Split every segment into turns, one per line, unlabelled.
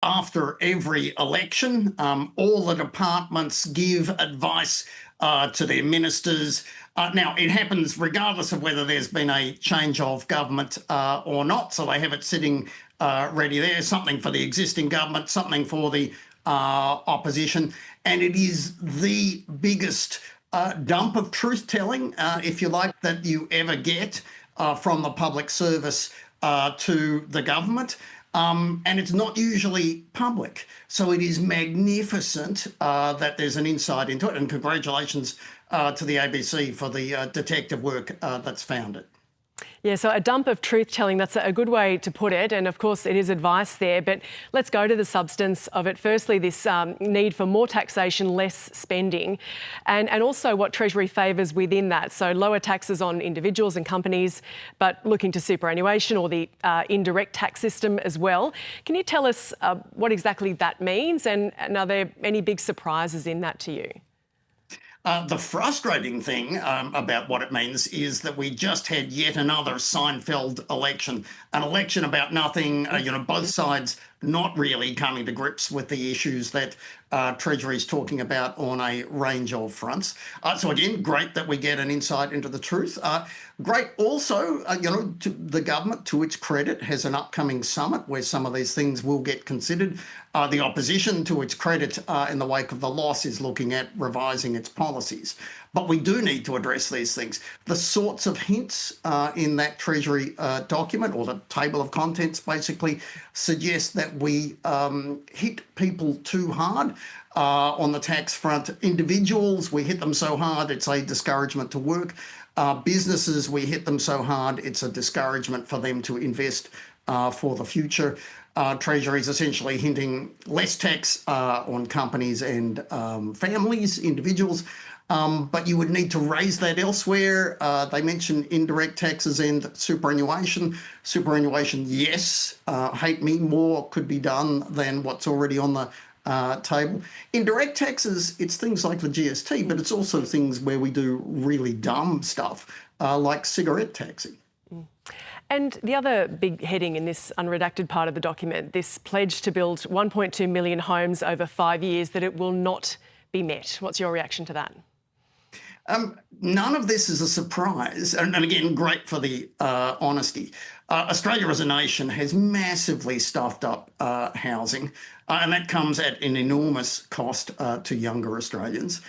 after every election. All the departments give advice to their ministers. Now, it happens regardless of whether there's been a change of government or not. So they have it sitting ready there, something for the existing government, something for the opposition. And it is the biggest dump of truth-telling, if you like, that you ever get from the public service to the government. And it's not usually public. So it is magnificent that there's an insight into it. And congratulations to the ABC for the detective work that's found it.
Yeah, so a dump of truth-telling, that's a good way to put it. And of course, it is advice there. But let's go to the substance of it. Firstly, this need for more taxation, less spending, and also what Treasury favours within that. So lower taxes on individuals and companies, but looking to superannuation or the indirect tax system as well. Can you tell us what exactly that means? And are there any big surprises in that to you?
The frustrating thing about what it means is that we just had yet another Seinfeld election, an election about nothing, both sides not really coming to grips with the issues that Treasury is talking about on a range of fronts. So again, great that we get an insight into the truth. Great also, to the government, to its credit, has an upcoming summit where some of these things will get considered. The opposition, to its credit, in the wake of the loss, is looking at revising its policies. But we do need to address these things. The sorts of hints in that Treasury document, or the table of contents, basically suggest that we hit people too hard on the tax front. Individuals, we hit them so hard it's a discouragement to work. Businesses, we hit them so hard it's a discouragement for them to invest for the future. Treasury is essentially hinting less tax on companies and families, individuals, but you would need to raise that elsewhere. They mention indirect taxes and superannuation. Superannuation, yes, hate me, more could be done than what's already on the table. Indirect taxes, it's things like the GST, but it's also things where we do really dumb stuff, like cigarette taxing.
And the other big heading in this unredacted part of the document, this pledge to build 1.2 million homes over 5 years, that it will not be met. What's your reaction to that?
None of this is a surprise. And again, great for the honesty. Australia as a nation has massively stuffed up housing, and that comes at an enormous cost to younger Australians.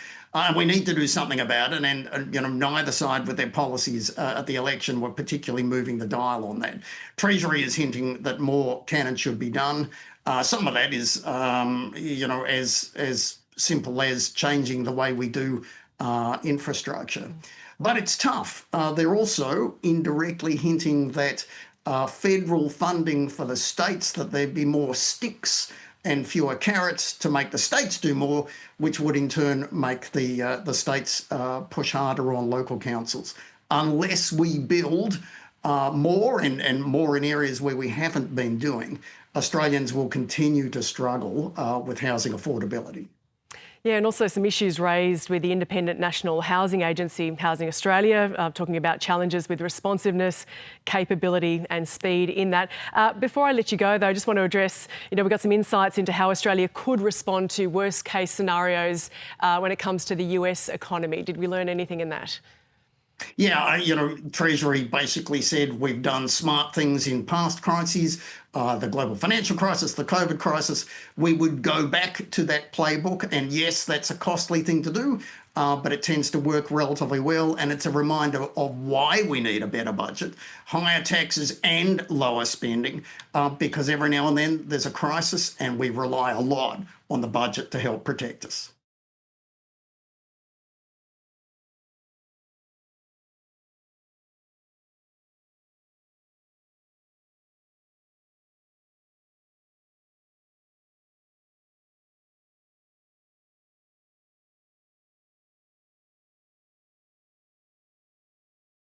We need to do something about it, and neither side with their policies at the election were particularly moving the dial on that. Treasury is hinting that more can and should be done. Some of that is, as simple as changing the way we do infrastructure. But it's tough. They're also indirectly hinting that federal funding for the states, that there'd be more sticks and fewer carrots to make the states do more, which would in turn make the states push harder on local councils. Unless we build more and more in areas where we haven't been doing, Australians will continue to struggle with housing affordability.
Yeah, and also some issues raised with the Independent National Housing Agency, Housing Australia, talking about challenges with responsiveness, capability and speed in that. Before I let you go, though, I just want to address, we've got some insights into how Australia could respond to worst case scenarios when it comes to the US economy. Did we learn anything in that?
Yeah, Treasury basically said we've done smart things in past crises, the global financial crisis, the COVID crisis. We would go back to that playbook. And yes, that's a costly thing to do, but it tends to work relatively well. And it's a reminder of why we need a better budget, higher taxes and lower spending, because every now and then there's a crisis and we rely a lot on the budget to help protect us.